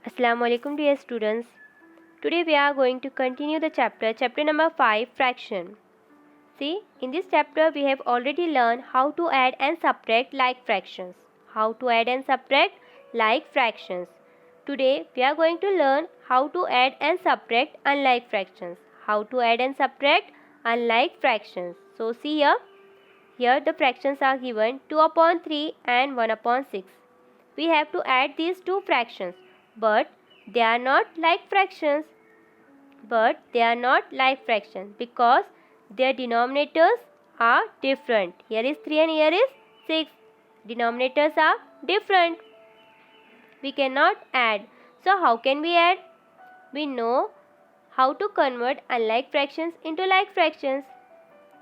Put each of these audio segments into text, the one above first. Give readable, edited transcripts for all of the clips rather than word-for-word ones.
Assalamu alaikum dear students. Today we are going to continue the chapter number 5, fraction. See, in this chapter we have already learned how to add and subtract like fractions. How to add and subtract like fractions. Today we are going to learn how to add and subtract unlike fractions. How to add and subtract unlike fractions. So see here. Here the fractions are given 2 upon 3 and 1 upon 6. We have to add these two fractions, but they are not like fractions. Because their denominators are different. Here is 3 and here is 6. Denominators are different. We cannot add. So how can we add? We know how to convert unlike fractions into like fractions.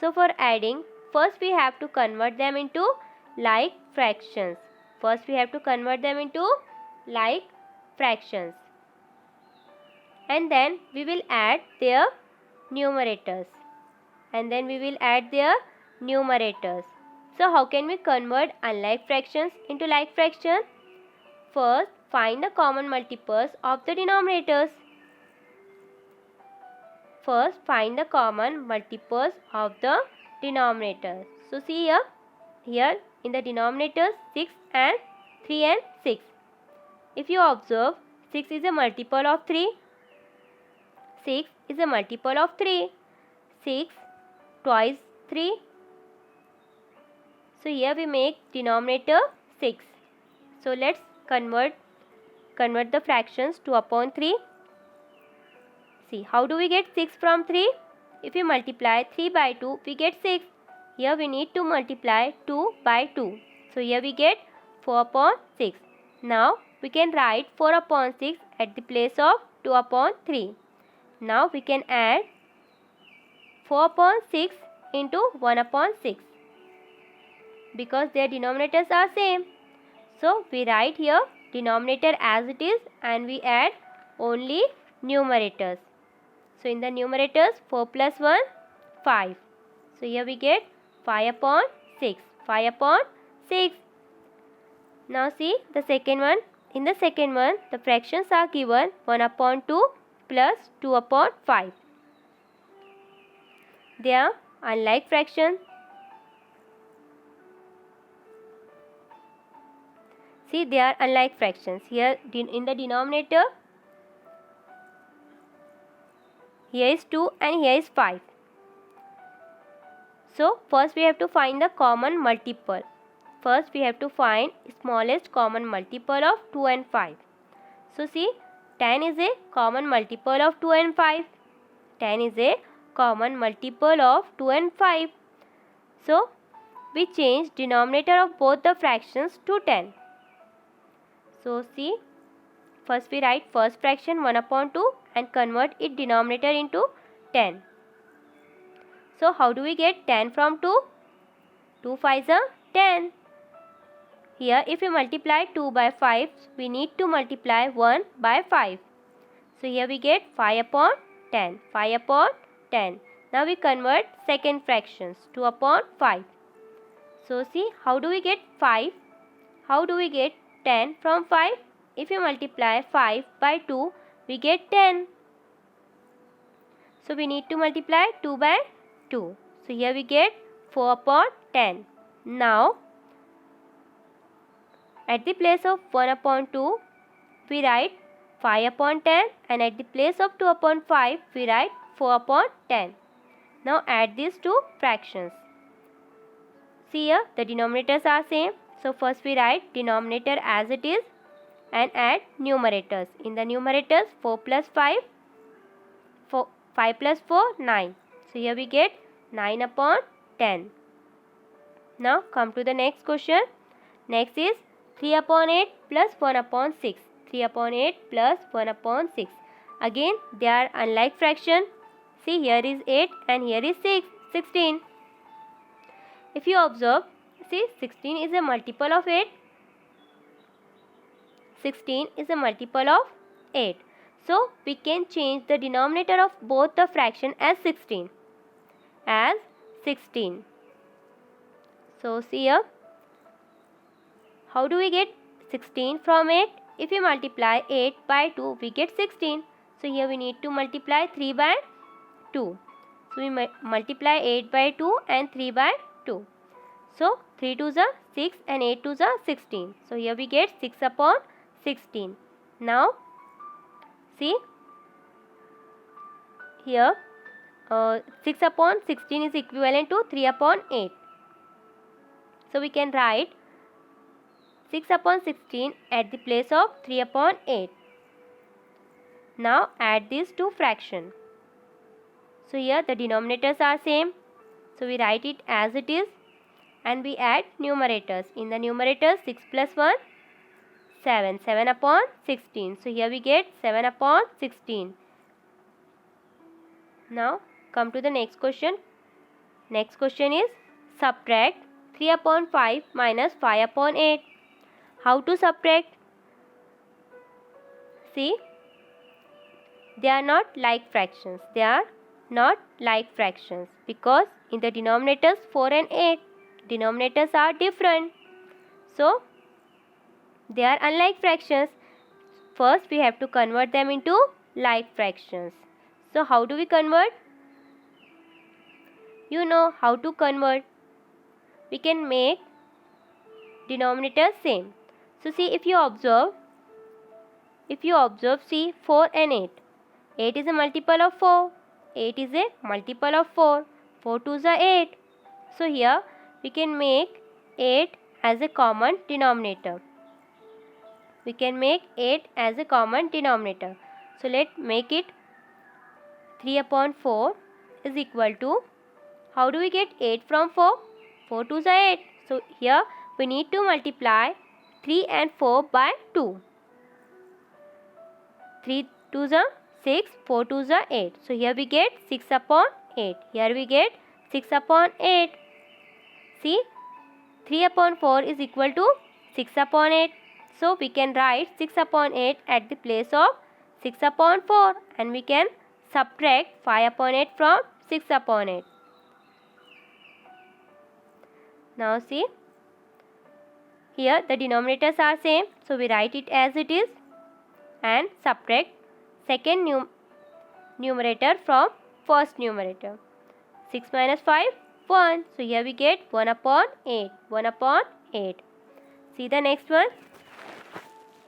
So for adding, first we have to convert them into like fractions. And then we will add their numerators. So how can we convert unlike fractions into like fractions? First, find the common multiples of the denominators. So see here in the denominators 6 and 3 and 6. If you observe, 6 is a multiple of 3. 6 twice 3. So here we make denominator 6. So let's convert the fractions 2 upon 3. See, how do we get 6 from 3? If we multiply 3 by 2, we get 6. Here we need to multiply 2 by 2. So here we get 4 upon 6. Now we can write 4 upon 6 at the place of 2 upon 3. Now we can add 4 upon 6 into 1 upon 6. Because their denominators are same. So we write here denominator as it is and we add only numerators. So in the numerators 4 plus 1, 5. So here we get 5 upon 6. Now see the second one. In the second one, the fractions are given 1 upon 2 plus 2 upon 5. They are unlike fractions. See, they are unlike fractions. Here in the denominator, here is 2 and here is 5. So first we have to find the common multiple. First we have to find smallest common multiple of 2 and 5. So see, 10 is a common multiple of 2 and 5. So we change denominator of both the fractions to 10. So see, first we write first fraction 1 upon 2 and convert its denominator into 10. So how do we get 10 from 2? 2 5s are 10. Here if we multiply 2 by 5, we need to multiply 1 by 5. So here we get 5 upon 10. Now we convert second fractions 2 upon 5. So see, how do we get 5? How do we get 10 from 5? If you multiply 5 by 2, we get 10. So we need to multiply 2 by 2. So here we get 4 upon 10. Now at the place of 1 upon 2, we write 5 upon 10 and at the place of 2 upon 5, we write 4 upon 10. Now add these two fractions. See here, the denominators are same. So first we write denominator as it is and add numerators. In the numerators 4 plus 5, 5 plus 4, 9. So here we get 9 upon 10. Now come to the next question. Next is 3 upon 8 plus 1 upon 6. Again they are unlike fraction. See, here is 8 and here is 16. If you observe, see, 16 is a multiple of 8. So we can change the denominator of both the fraction as 16. So see here, how do we get 16 from 8? if we multiply 8 by 2, we get 16. So here we need to multiply 3 by 2. So we multiply 8 by 2 and 3 by 2. So 3 2s are 6 and 8 2s are 16. So here we get 6 upon 16. Now see here 6 upon 16 is equivalent to 3 upon 8. So we can write 6 upon 16 at the place of 3 upon 8. Now add these two fractions. So here the denominators are same. So we write it as it is and we add numerators. In the numerator 6 plus 1, 7. 7 upon 16. So here we get 7 upon 16. Now come to the next question. Next question is subtract 3 upon 5 minus 5 upon 8. How to subtract? See, they are not like fractions. They are not like fractions because in the denominators 4 and 8, denominators are different. So, they are unlike fractions. First, we have to convert them into like fractions. So, how do we convert? You know how to convert. We can make denominators same. So, see if you observe, see 4 and 8. 8 is a multiple of 4. 8 is a multiple of 4. 4 2s are 8. So, here we can make 8 as a common denominator. We can make 8 as a common denominator. So, let's make it 3 upon 4 is equal to, how do we get 8 from 4? 4 2s are 8. So, here we need to multiply 3 and 4 by 2. 3 2s are 6, 4 2s are 8. So, here we get 6 upon 8. Here we get 6 upon 8. See, 3 upon 4 is equal to 6 upon 8. So, we can write 6 upon 8 at the place of 6 upon 4 and we can subtract 5 upon 8 from 6 upon 8. Now, see, here the denominators are same. So, we write it as it is and subtract second numerator from first numerator. 6 minus 5, 1. So, here we get 1 upon 8. 1 upon 8. See the next one.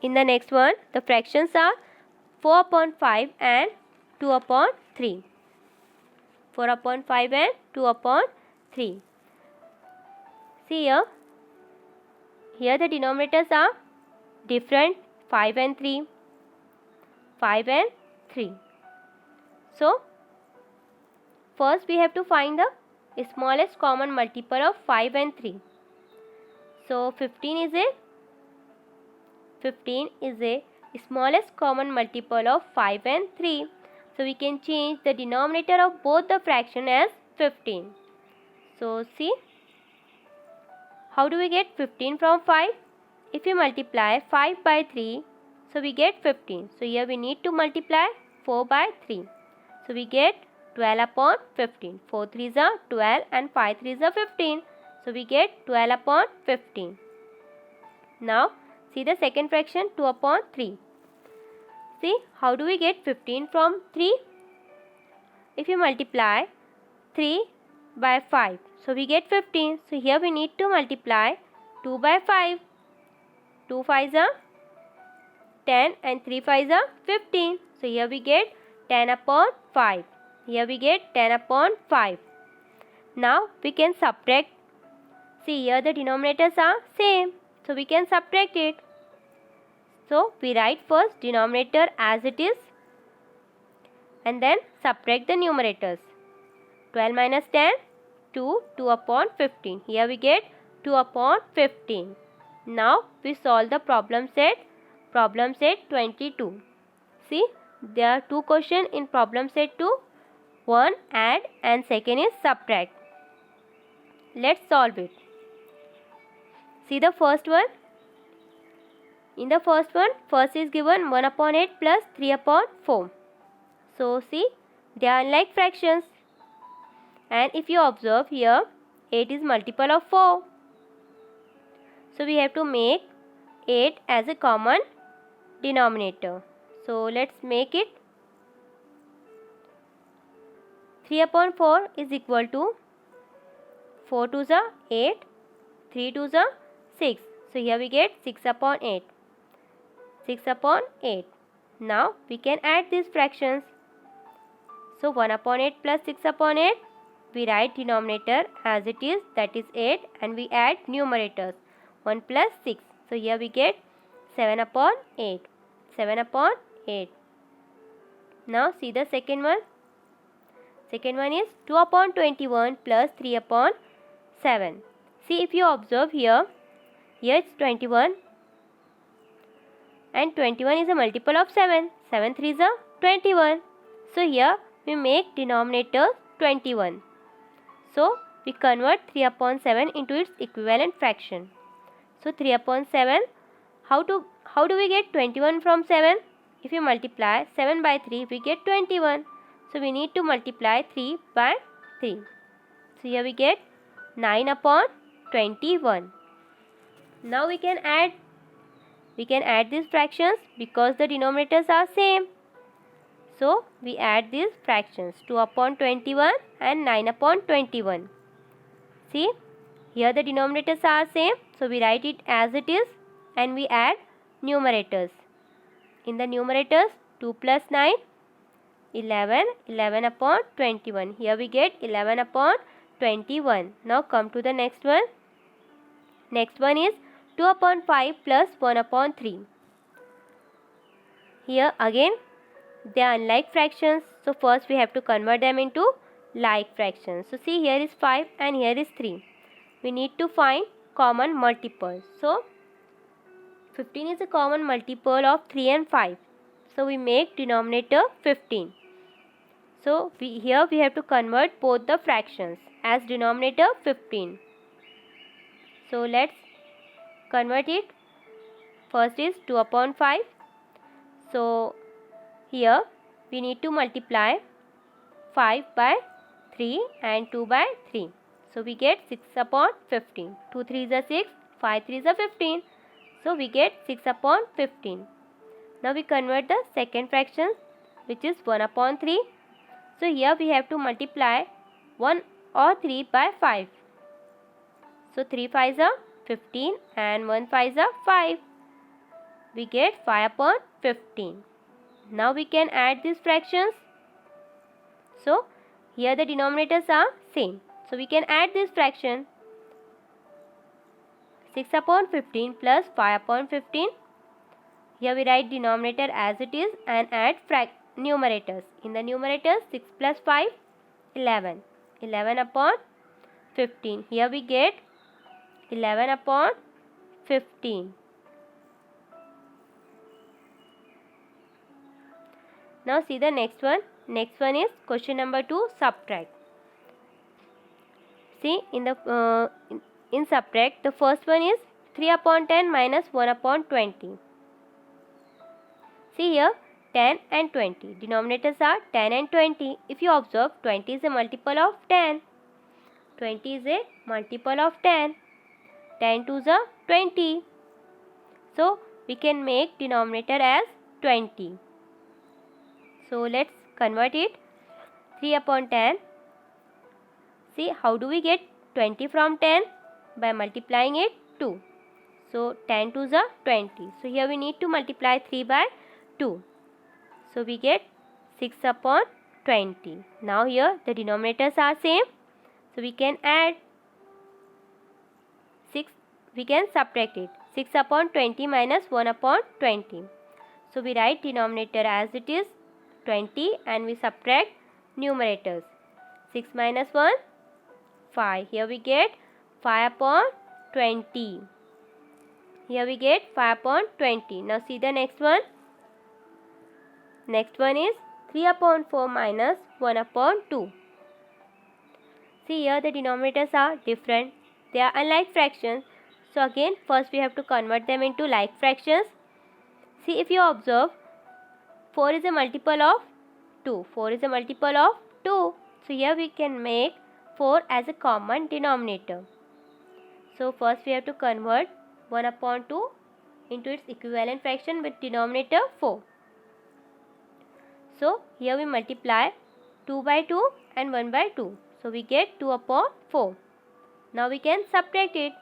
In the next one, the fractions are 4 upon 5 and 2 upon 3. 4 upon 5 and 2 upon 3. See here. Here the denominators are different, 5 and 3. 5 and 3. So, first we have to find the smallest common multiple of 5 and 3. So, 15 is a smallest common multiple of 5 and 3. So, we can change the denominator of both the fraction as 15. So, see, how do we get 15 from 5? If we multiply 5 by 3, so we get 15. So, here we need to multiply 4 by 3. So, we get 12 upon 15. 4 3s are 12 and 5 3s are 15. So, we get 12 upon 15. Now, see the second fraction 2 upon 3. See, how do we get 15 from 3? If you multiply 3 by 5, so we get 15. So, here we need to multiply 2 by 5. 2 5s are 10 and 3 5s are 15. So, here we get 10 upon 5. Here we get 10 upon 5. Now, we can subtract. See, here the denominators are same. So, we can subtract it. So, we write first denominator as it is and then subtract the numerators. 12 minus 10, 2, 2 upon 15. Here we get 2 upon 15. Now, we solve the problem set 22. See, there are two questions in problem set 2. One add and second is subtract. Let's solve it. See the first one. In the first one, first is given 1 upon 8 plus 3 upon 4. So, see, they are unlike fractions. And if you observe here, 8 is multiple of 4. So, we have to make 8 as a common denominator. So let's make it. 3 upon 4 is equal to 4 to the 8, 3 to the 6. So here we get 6 upon 8. 6 upon 8. Now we can add these fractions. So 1 upon 8 plus 6 upon 8. We write denominator as it is, that is 8, and we add numerators 1 plus 6. So here we get 7 upon 8. 7 upon 8. Now see the second one. Second one is 2 upon 21 plus 3 upon 7. See, if you observe here it's 21 and 21 is a multiple of 7. 7 3 is a 21. So here we make denominator 21. So we convert 3 upon 7 into its equivalent fraction. So 3 upon 7, how do we get 21 from 7? If you multiply 7 by 3, we get 21. So we need to multiply 3 by 3. So here we get 9 upon 21. Now we can add these fractions because the denominators are same. So we add these fractions, 2 upon 21 and 9 upon 21. See, here the denominators are same. So we write it as it is and we add numerators. In the numerators, 2 plus 9, 11, 11 upon 21. Here we get 11 upon 21. Now come to the next one. Next one is 2 upon 5 plus 1 upon 3. Here again they are unlike fractions. So first we have to convert them into like fractions. So see, here is 5 and here is 3. We need to find common multiples. So 15 is a common multiple of 3 and 5. So we make denominator 15. So here we have to convert both the fractions as denominator 15. So let's convert it. First is 2 upon 5. So here we need to multiply 5 by 3 and 2 by 3. So we get 6 upon 15. 2 3 is a 6, 5 3 is a 15. So we get 6 upon 15. Now we convert the second fraction, which is 1 upon 3. So here we have to multiply 1 or 3 by 5. So 3 5s are 15 and 1 5s are 5. We get 5 upon 15. Now we can add these fractions. So here the denominators are same. So we can add this fraction. 6 upon 15 plus 5 upon 15. Here we write denominator as it is and add numerators. In the numerators, 6 plus 5, 11. 11 upon 15. Here we get 11 upon 15. Now see the next one. Next one is question number 2, subtract. See, in subtract, the first one is 3 upon 10 minus 1 upon 20. See here, 10 and 20. Denominators are 10 and 20. If you observe, 20 is a multiple of 10. 20 is a multiple of 10. 10 to the 20. So we can make denominator as 20. So let's convert it. 3 upon 10. See, how do we get 20 from 10? By multiplying it 2. So 10 to the 20. So here we need to multiply 3 by 2. So we get 6 upon 20. Now here the denominators are same. So we can add 6. We can subtract it. 6 upon 20 minus 1 upon 20. So we write denominator as it is 20 and we subtract numerators. 6 minus 1, 5. Here we get 5 upon 20. Here we get 5 upon 20. Now see the next one. Next one is 3 upon 4 minus 1 upon 2. See here the denominators are different. They are unlike fractions. So again first we have to convert them into like fractions. See, if you observe, 4 is a multiple of 2. 4 is a multiple of 2. So here we can make 4 as a common denominator. So first we have to convert 1 upon 2 into its equivalent fraction with denominator 4. So here we multiply 2 by 2 and 1 by 2. So we get 2 upon 4. Now we can subtract it.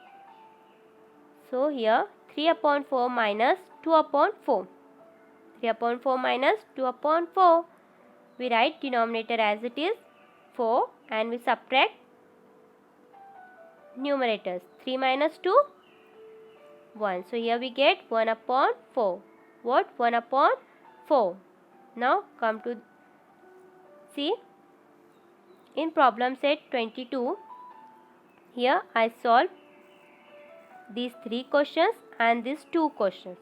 So here 3 upon 4 minus 2 upon 4. 3 upon 4 minus 2 upon 4. We write denominator as it is 4 and we subtract numerators. 3 minus 2, 1. So here we get 1 upon 4. What? 1 upon 4. Now come to see in problem set 22. Here I solve these 3 questions and these 2 questions.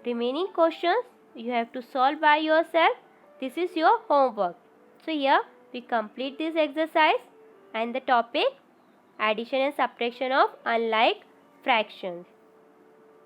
Remaining questions you have to solve by yourself. This is your homework. So here we complete this exercise and the topic addition and subtraction of unlike fractions.